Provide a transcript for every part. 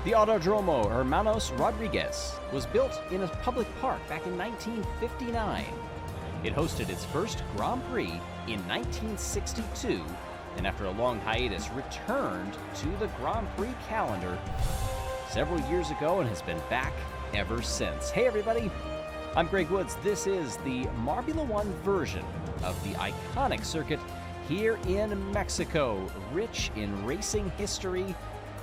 The Autodromo Hermanos Rodriguez was built in a public park back in 1959. It hosted its first Grand Prix in 1962, and after a long hiatus returned to the Grand Prix calendar several years ago and has been back ever since. Hey everybody, I'm Greg Woods. This is the Marbula One version of the iconic circuit here in Mexico. Rich in racing history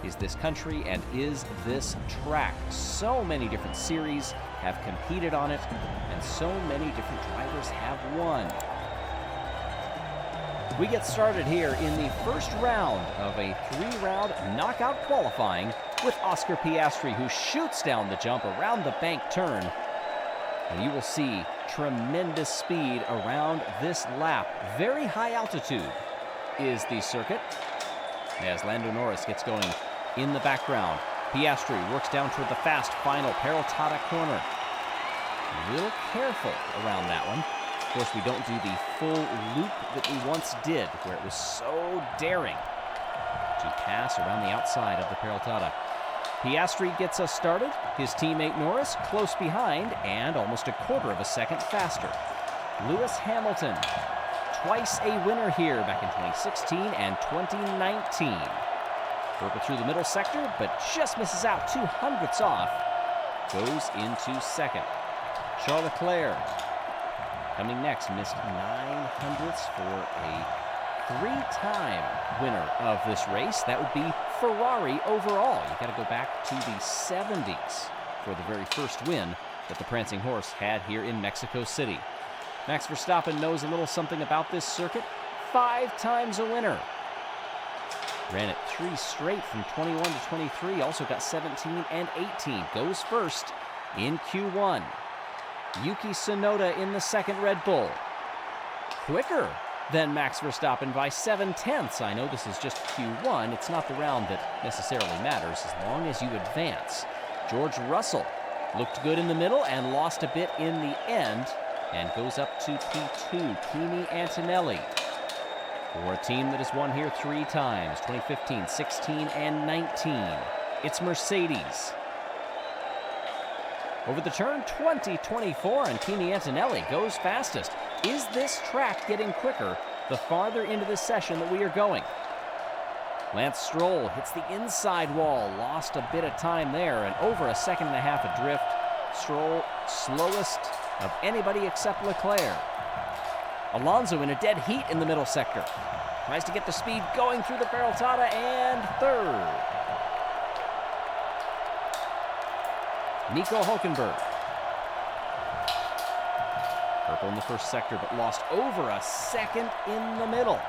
is this country and is this track. So many different series have competed on it, and so many different drivers have won. We get started here in the first round of a 3-round knockout qualifying with Oscar Piastri, who shoots down the jump around the bank turn. And you will see tremendous speed around this lap. Very high altitude is the circuit as Lando Norris gets going in the background. Piastri works down toward the fast final Peraltada corner. A little careful around that one. Of course, we don't do the full loop that we once did, where it was so daring to pass around the outside of the Peraltada. Piastri gets us started. His teammate Norris close behind and almost a quarter of a second faster. Lewis Hamilton, twice a winner here back in 2016 and 2019. Working through the middle sector, but just misses out 200ths off. Goes into second. Charles Leclerc coming next, missed 900ths for a 3-time winner of this race. That would be Ferrari overall. You got to go back to the 70s for the very first win that the Prancing Horse had here in Mexico City. Max Verstappen knows a little something about this circuit. 5 times a winner. Ran it 3 straight from 21 to 23. Also got 17 and 18. Goes first in Q1. Yuki Tsunoda in the second Red Bull. Quicker than Max Verstappen by 7/10. I know this is just Q1. It's not the round that necessarily matters as long as you advance. George Russell looked good in the middle and lost a bit in the end and goes up to P2. Kimi Antonelli for a team that has won here 3 times, 2015, 16, and 19. It's Mercedes. Over the turn, 2024, and Kimi Antonelli goes fastest. Is this track getting quicker the farther into this session that we are going? Lance Stroll hits the inside wall, lost a bit of time there, and over a second and a half adrift. Stroll, slowest of anybody except Leclerc. Alonso in a dead heat in the middle sector. Tries to get the speed going through the Peraltada, and third. Nico Hülkenberg. Purple in the first sector, but lost over a second in the middle.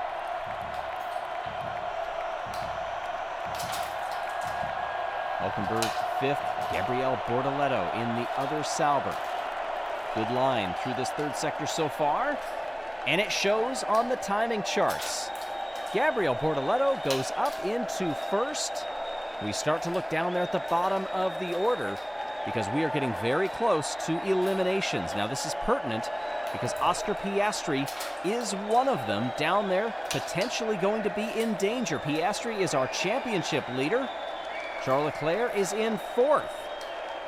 Hülkenberg 5th, Gabriel Bortoleto in the other Sauber. Good line through this third sector so far, and it shows on the timing charts. Gabriel Bortoleto goes up into first. We start to look down there at the bottom of the order because we are getting very close to eliminations. Now this is pertinent because Oscar Piastri is one of them down there, potentially going to be in danger. Piastri is our championship leader. Charles Leclerc is in 4th.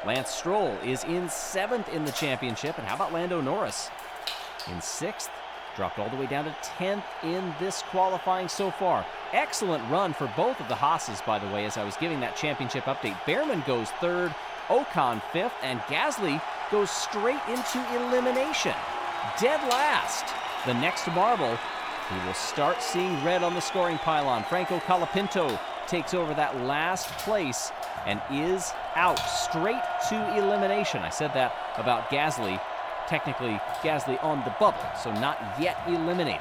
Lance Stroll is in 7th in the championship. And how about Lando Norris in 6th? Dropped all the way down to 10th in this qualifying so far. Excellent run for both of the Haas's, by the way, as I was giving that championship update. Behrman goes 3rd, Ocon 5th, and Gasly goes straight into elimination. Dead last. The next marble, we will start seeing red on the scoring pylon. Franco Colapinto takes over that last place and is out straight to elimination. I said that about Gasly. Technically, Gasly on the bubble, so not yet eliminated.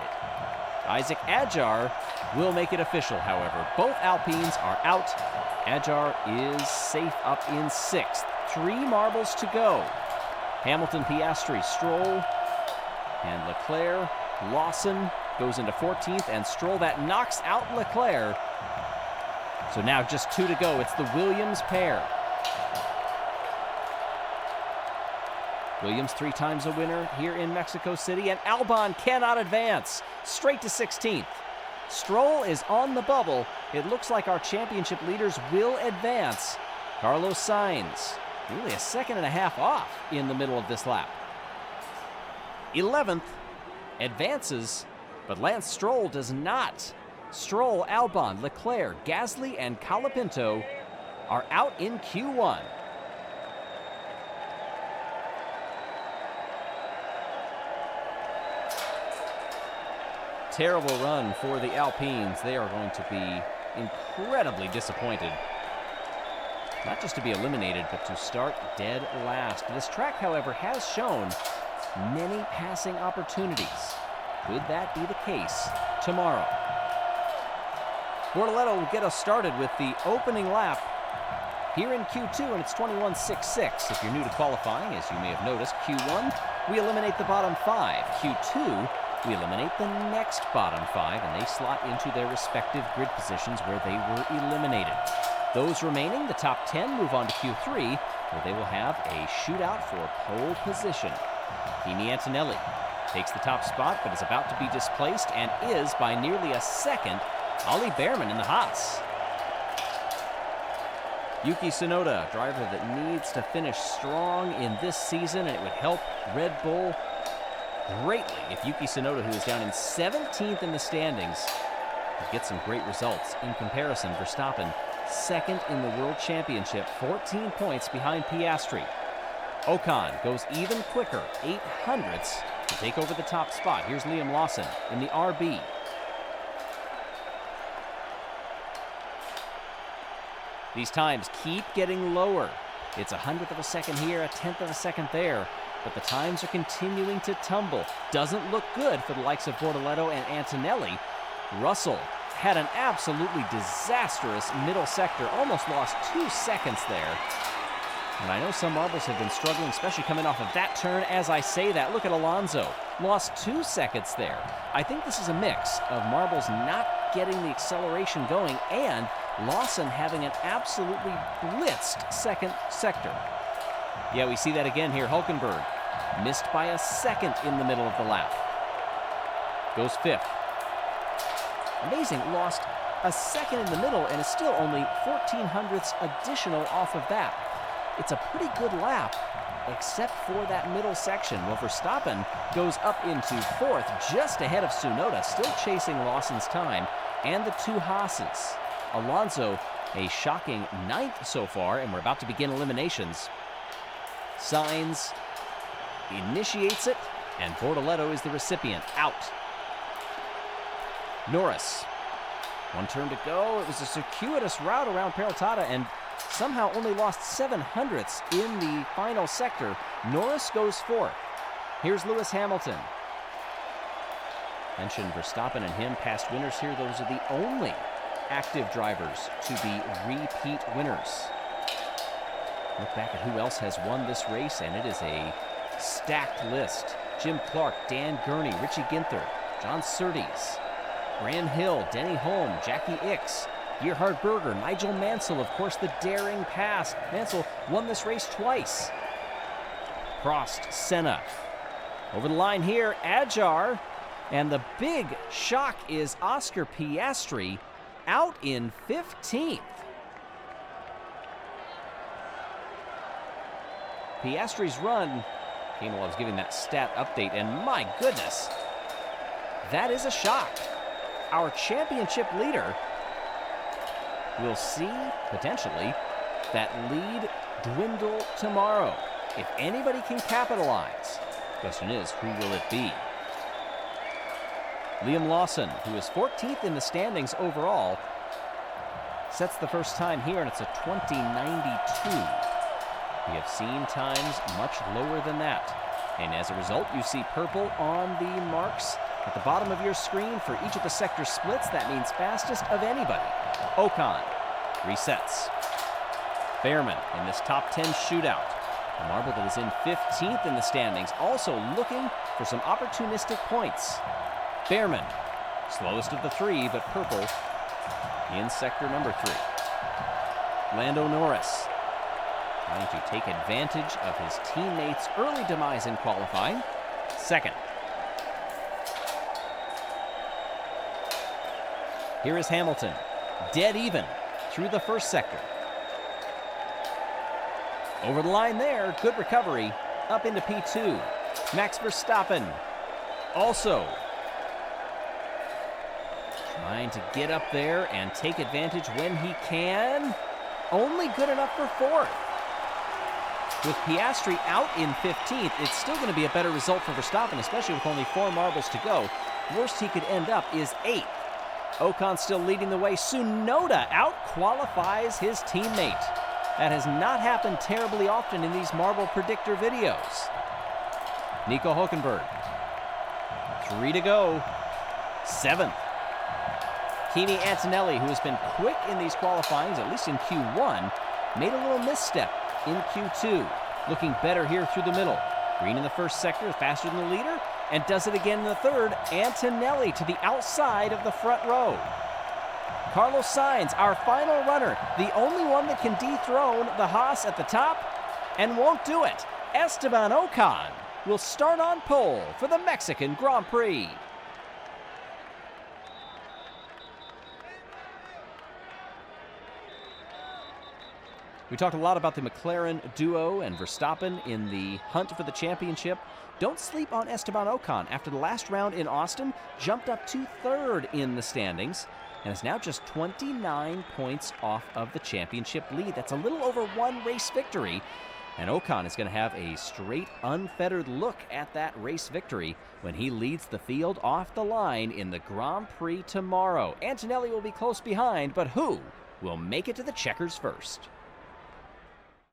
Isaac Adjar will make it official, however. Both Alpines are out. Adjar is safe up in 6th. 3 marbles to go. Hamilton, Piastri, Stroll, and Leclerc. Lawson goes into 14th, and Stroll, that knocks out Leclerc. So now just 2 to go. It's the Williams pair. Williams 3 times a winner here in Mexico City, and Albon cannot advance. Straight to 16th. Stroll is on the bubble. It looks like our championship leaders will advance. Carlos Sainz, nearly a second and a half off in the middle of this lap. 11th, advances, but Lance Stroll does not. Stroll, Albon, Leclerc, Gasly, and Colapinto are out in Q1. Terrible run for the Alpines. They are going to be incredibly disappointed. Not just to be eliminated, but to start dead last. This track, however, has shown many passing opportunities. Could that be the case tomorrow? Bortoleto will get us started with the opening lap here in Q2, and it's 21.66. If you're new to qualifying, as you may have noticed, Q1, we eliminate the bottom 5. Q2, we eliminate the next bottom 5, and they slot into their respective grid positions where they were eliminated. Those remaining, the top 10, move on to Q3, where they will have a shootout for pole position. Kimi Antonelli takes the top spot, but is about to be displaced and is by nearly a second. Ollie Behrman in the Haas. Yuki Tsunoda, driver that needs to finish strong in this season, and it would help Red Bull greatly if Yuki Tsunoda, who is down in 17th in the standings, could get some great results. In comparison, Verstappen, second in the World Championship, 14 points behind Piastri. Ocon goes even quicker, 0.08 to take over the top spot. Here's Liam Lawson in the RB. These times keep getting lower. It's 100th of a second here, a 10th of a second there, but the times are continuing to tumble. Doesn't look good for the likes of Bortoleto and Antonelli. Russell had an absolutely disastrous middle sector, almost lost 2 seconds there. And I know some marbles have been struggling, especially coming off of that turn. As I say that, look at Alonso. Lost 2 seconds there. I think this is a mix of marbles not getting the acceleration going and Lawson having an absolutely blitzed second sector. Yeah, we see that again here. Hulkenberg missed by a second in the middle of the lap. Goes 5th. Amazing, lost a second in the middle and is still only 0.14 additional off of that. It's a pretty good lap, except for that middle section. Well, Verstappen goes up into 4th, just ahead of Tsunoda, still chasing Lawson's time, and the 2 Haas's. Alonso, a shocking 9th so far, and we're about to begin eliminations. Sainz initiates it, and Bortoleto is the recipient, out. Norris, 1 turn to go. It was a circuitous route around Peraltada, and somehow only lost 0.07 in the final sector. Norris goes 4th. Here's Lewis Hamilton. Mentioned Verstappen and him, past winners here. Those are the only active drivers to be repeat winners. Look back at who else has won this race, and it is a stacked list. Jim Clark, Dan Gurney, Richie Ginther, John Surtees, Graham Hill, Denny Holm, Jackie Ickx, Gerhard Berger, Nigel Mansell, of course, the daring pass. Mansell won this race twice. Prost, Senna. Over the line here, Adjar. And the big shock is Oscar Piastri out in 15th. Piastri's run came while I was giving that stat update, and my goodness, that is a shock. Our championship leader will see, potentially, that lead dwindle tomorrow. If anybody can capitalize, the question is, who will it be? Liam Lawson, who is 14th in the standings overall, sets the first time here, and it's a 20.92. We have seen times much lower than that. And as a result, you see purple on the marks at the bottom of your screen for each of the sector splits. That means fastest of anybody. Ocon resets. Behrman in this top 10 shootout. A marble that is in 15th in the standings, also looking for some opportunistic points. Behrman, slowest of the 3, but purple in sector number 3. Lando Norris trying to take advantage of his teammates' early demise in qualifying. Second. Here is Hamilton, dead even through the first sector. Over the line there, good recovery, up into P2. Max Verstappen also trying to get up there and take advantage when he can. Only good enough for fourth. With Piastri out in 15th, it's still going to be a better result for Verstappen, especially with only 4 marbles to go. Worst he could end up is 8th. Ocon still leading the way. Tsunoda out-qualifies his teammate. That has not happened terribly often in these marble predictor videos. Nico Hülkenberg. 3 to go. 7th. Kimi Antonelli, who has been quick in these qualifyings, at least in Q1, made a little misstep in Q2. Looking better here through the middle. Green in the first sector, faster than the leader, and does it again in the third. Antonelli to the outside of the front row. Carlos Sainz, our final runner, the only one that can dethrone the Haas at the top, and won't do it. Esteban Ocon will start on pole for the Mexican Grand Prix. We talked a lot about the McLaren duo and Verstappen in the hunt for the championship. Don't sleep on Esteban Ocon. After the last round in Austin, jumped up to 3rd in the standings and is now just 29 points off of the championship lead. That's a little over 1 race victory. And Ocon is going to have a straight, unfettered look at that race victory when he leads the field off the line in the Grand Prix tomorrow. Antonelli will be close behind, but who will make it to the checkers first?